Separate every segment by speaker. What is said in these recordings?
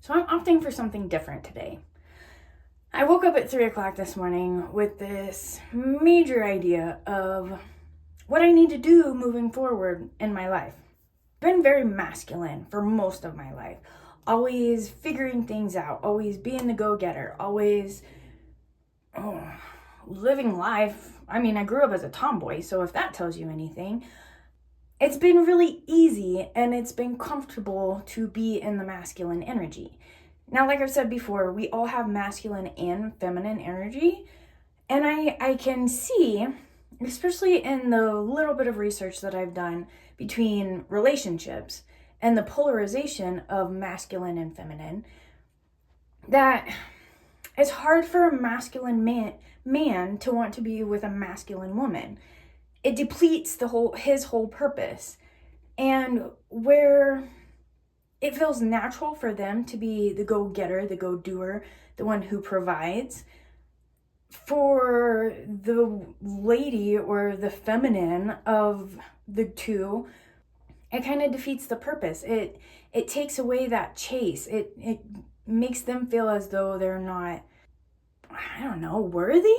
Speaker 1: So I'm opting for something different today. I woke up at 3 o'clock this morning with this major idea of what I need to do moving forward in my life. I've been very masculine for most of my life, always figuring things out, always being the go-getter, always living life. I mean, I grew up as a tomboy, so if that tells you anything, it's been really easy and it's been comfortable to be in the masculine energy. Now, like I've said before, we all have masculine and feminine energy. And I can see, especially in the little bit of research that I've done between relationships and the polarization of masculine and feminine, that it's hard for a masculine man to want to be with a masculine woman. It depletes his whole purpose. And where it feels natural for them to be the go-getter, the go-doer, the one who provides, for the lady or the feminine of the two, it kind of defeats the purpose. It takes away that chase. It makes them feel as though they're not, worthy.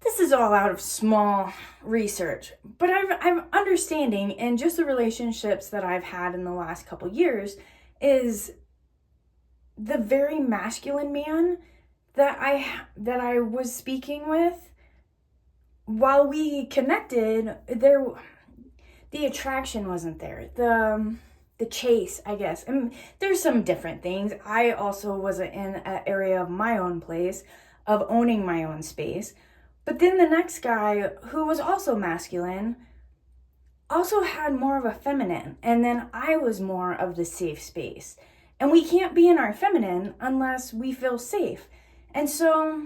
Speaker 1: This is all out of small research, but I'm understanding, and just the relationships that I've had in the last couple years, is the very masculine man that I was speaking with. While we connected, the attraction wasn't there. The chase, I guess. And there's some different things. I also was in an area of my own place, of owning my own space. But then the next guy, who was also masculine, also had more of a feminine. And then I was more of the safe space. And we can't be in our feminine unless we feel safe. And so,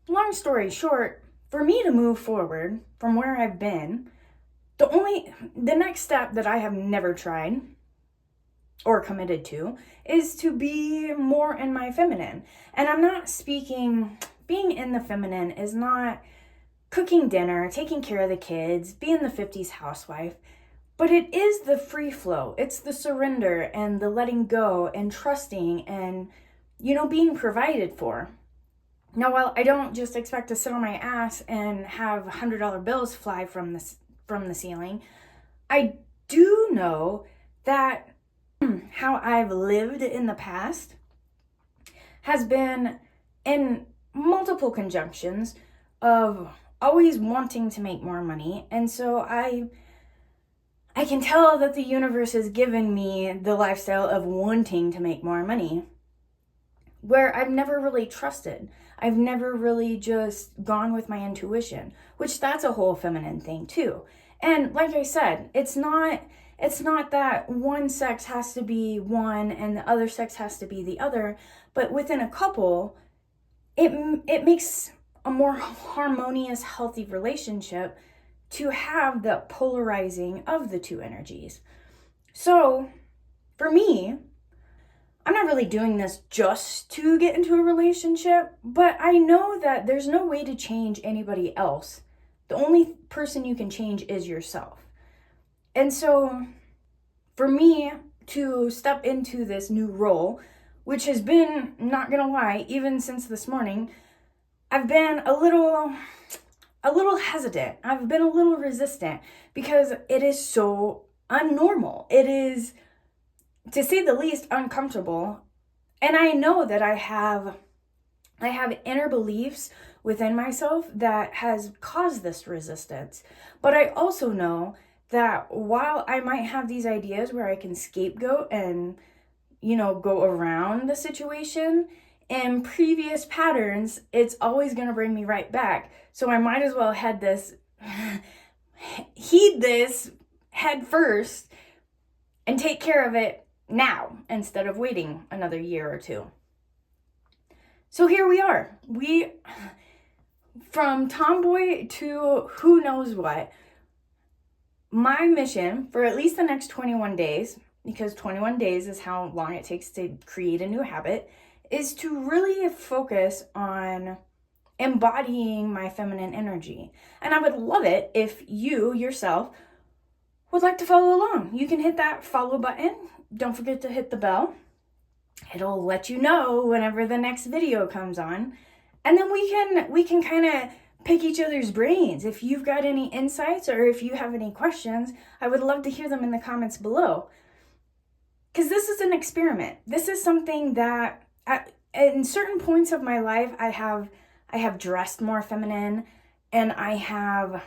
Speaker 1: long story short, for me to move forward from where I've been, the next step that I have never tried or committed to is to be more in my feminine. And I'm not speaking, being in the feminine is not cooking dinner, taking care of the kids, being the 50s housewife, but it is the free flow. It's the surrender and the letting go and trusting and, being provided for. Now, while I don't just expect to sit on my ass and have $100 bills fly from the ceiling, I do know that how I've lived in the past has been in multiple conjunctions of always wanting to make more money. And so I can tell that the universe has given me the lifestyle of wanting to make more money, where I've never really trusted. I've never really just gone with my intuition, which that's a whole feminine thing too. And like I said, it's not that one sex has to be one and the other sex has to be the other, but within a couple, it makes a more harmonious, healthy relationship to have the polarizing of the two energies. So for me, I'm not really doing this just to get into a relationship, but I know that there's no way to change anybody else. The only person you can change is yourself. And so for me to step into this new role, which has been, not gonna lie, even since this morning, I've been a little hesitant. I've been a little resistant because it is so unnormal. It is, to say the least, uncomfortable. And I know that I have inner beliefs within myself that has caused this resistance. But I also know that while I might have these ideas where I can scapegoat and, go around the situation, in previous patterns, it's always going to bring me right back. So I might as well heed this head first and take care of it now instead of waiting another year or two. So here we are. From tomboy to who knows what. My mission for at least the next 21 days, because 21 days is how long it takes to create a new habit, is to really focus on embodying my feminine energy. And I would love it if you yourself would like to follow along. You can hit that follow button don't forget to hit the bell. It'll let you know whenever the next video comes on. And then we can kind of pick each other's brains. If you've got any insights or if you have any questions, I would love to hear them in the comments below. Because this is an experiment. This is something that in certain points of my life, I have dressed more feminine, and I have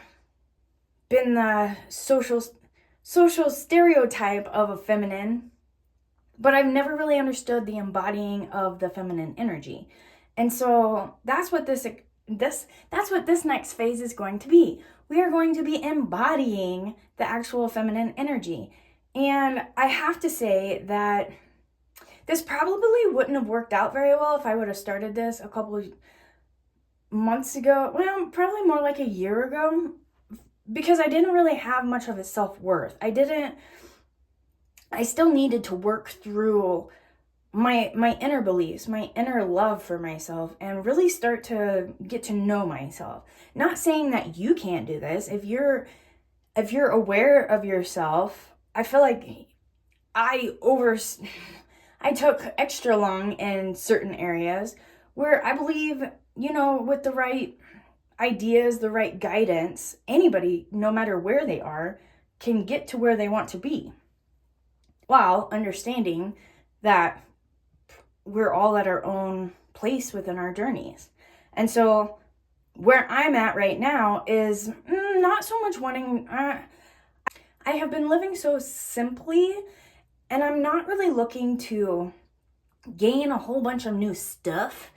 Speaker 1: been the social stereotype of a feminine, but I've never really understood the embodying of the feminine energy. And so that's what this next phase is going to be. We are going to be embodying the actual feminine energy. And I have to say that this probably wouldn't have worked out very well if I would have started this a couple of months ago. Well, probably more like a year ago, because I didn't really have much of a self-worth. I still needed to work through my inner beliefs, my inner love for myself, and really start to get to know myself. Not saying that you can't do this. If you're aware of yourself, I feel like I took extra long in certain areas where I believe, with the right ideas, the right guidance, anybody, no matter where they are, can get to where they want to be, while understanding that we're all at our own place within our journeys. And so where I'm at right now is not so much wanting, I have been living so simply, and I'm not really looking to gain a whole bunch of new stuff.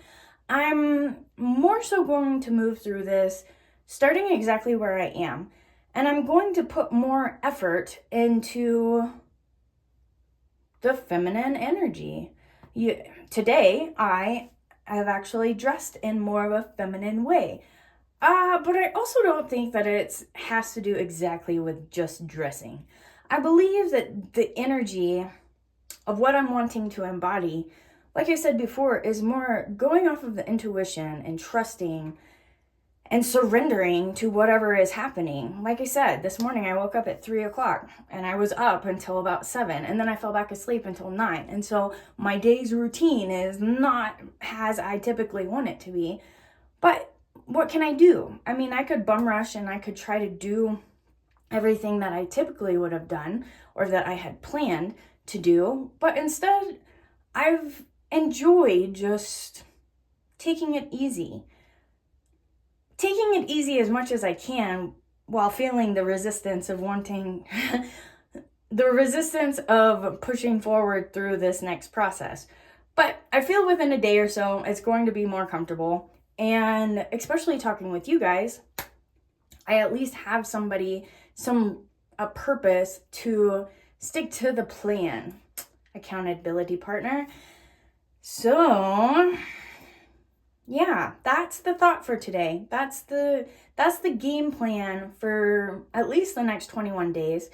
Speaker 1: I'm more so going to move through this starting exactly where I am. And I'm going to put more effort into the feminine energy. Today, I have actually dressed in more of a feminine way. But I also don't think that it has to do exactly with just dressing. I believe that the energy of what I'm wanting to embody, like I said before, is more going off of the intuition and trusting and surrendering to whatever is happening. Like I said, this morning I woke up at 3 o'clock and I was up until about 7, and then I fell back asleep until 9. And so my day's routine is not as I typically want it to be. But what can I do? I mean, I could bum rush and I could try to do everything that I typically would have done or that I had planned to do. But instead, I've enjoyed just taking it easy. Taking it easy as much as I can while feeling the resistance of wanting, the resistance of pushing forward through this next process. But I feel within a day or so, it's going to be more comfortable. And especially talking with you guys, I at least have a purpose to stick to the plan. Accountability partner. So yeah, that's the thought for today. That's the game plan for at least the next 21 days.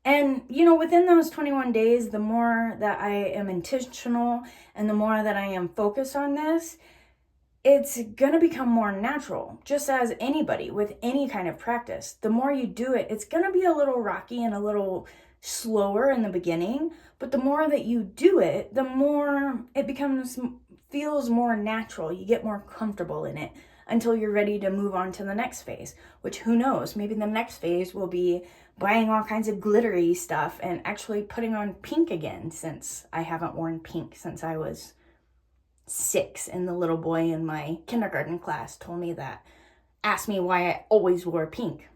Speaker 1: And, within those 21 days, the more that I am intentional and the more that I am focused on this, it's going to become more natural, just as anybody with any kind of practice. The more you do it, it's going to be a little rocky and a little slower in the beginning, but the more that you do it, the more it feels more natural. You get more comfortable in it until you're ready to move on to the next phase, which who knows, maybe the next phase will be buying all kinds of glittery stuff and actually putting on pink again, since I haven't worn pink since I was 6, and the little boy in my kindergarten class asked me why I always wore pink.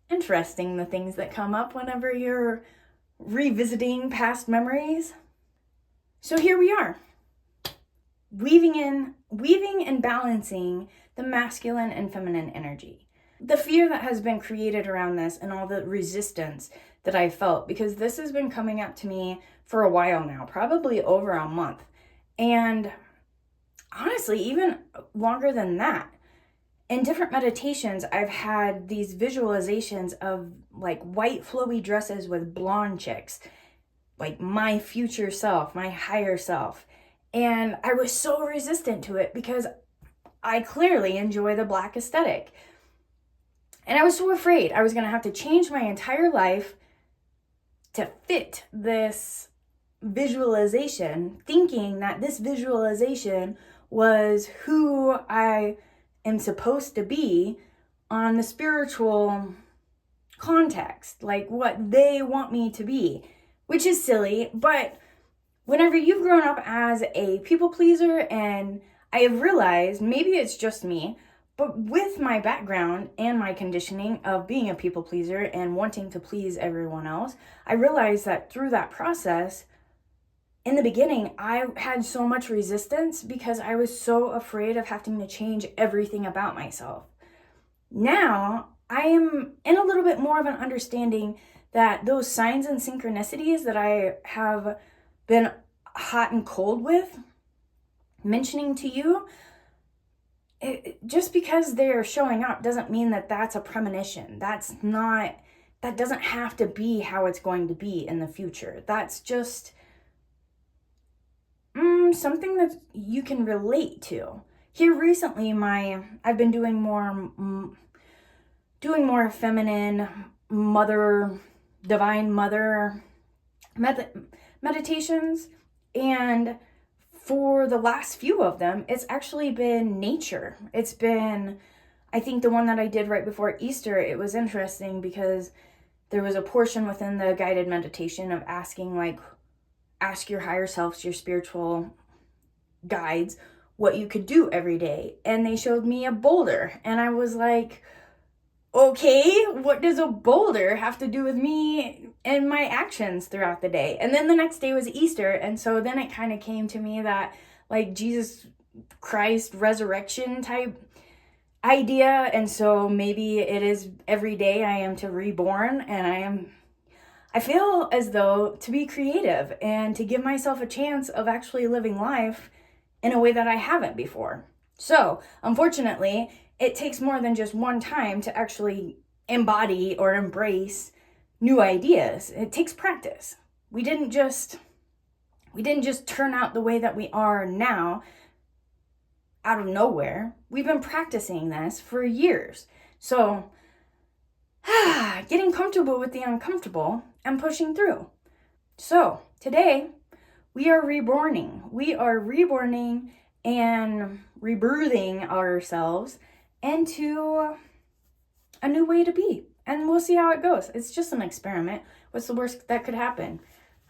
Speaker 1: Interesting, the things that come up whenever you're revisiting past memories. So here we are, weaving and balancing the masculine and feminine energy. The fear that has been created around this and all the resistance that I felt, because this has been coming up to me for a while now, probably over a month. And honestly, even longer than that. In different meditations, I've had these visualizations of like white flowy dresses with blonde chicks, like my future self, my higher self. And I was so resistant to it because I clearly enjoy the black aesthetic. And I was so afraid I was going to have to change my entire life to fit this visualization, thinking that this visualization was who I am supposed to be on the spiritual context, like what they want me to be, which is silly. But whenever you've grown up as a people pleaser, and I have realized, maybe it's just me, but with my background and my conditioning of being a people pleaser and wanting to please everyone else, I realized that through that process, in the beginning, I had so much resistance because I was so afraid of having to change everything about myself. Now, I am in a little bit more of an understanding that those signs and synchronicities that I have been hot and cold with mentioning to you, just because they're showing up doesn't mean that that's a premonition. That doesn't have to be how it's going to be in the future. That's just something that you can relate to. Here recently, I've been doing more feminine divine mother meditations, and for the last few of them, it's actually been nature. It's been, I think the one that I did right before Easter, it was interesting because there was a portion within the guided meditation of asking, ask your higher selves, your spiritual guides, what you could do every day. And they showed me a boulder. And I was like, okay, what does a boulder have to do with me and my actions throughout the day? And then the next day was Easter. And so then it kind of came to me that Jesus Christ resurrection type idea. And so maybe it is every day I am to reborn, and I feel as though to be creative and to give myself a chance of actually living life in a way that I haven't before. So, unfortunately, it takes more than just one time to actually embody or embrace new ideas. It takes practice. We didn't just turn out the way that we are now out of nowhere. We've been practicing this for years. So, getting comfortable with the uncomfortable and pushing through. So, today, we are reborning. We are reborning and rebirthing ourselves into a new way to be. And we'll see how it goes. It's just an experiment. What's the worst that could happen?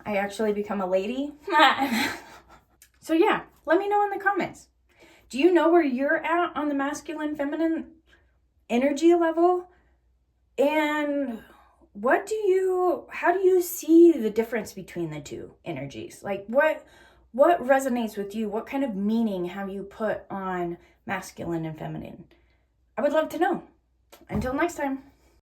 Speaker 1: I actually become a lady? So yeah, let me know in the comments. Do you know where you're at on the masculine, feminine energy level? And how do you see the difference between the two energies? What resonates with you? What kind of meaning have you put on masculine and feminine? I would love to know. Until next time.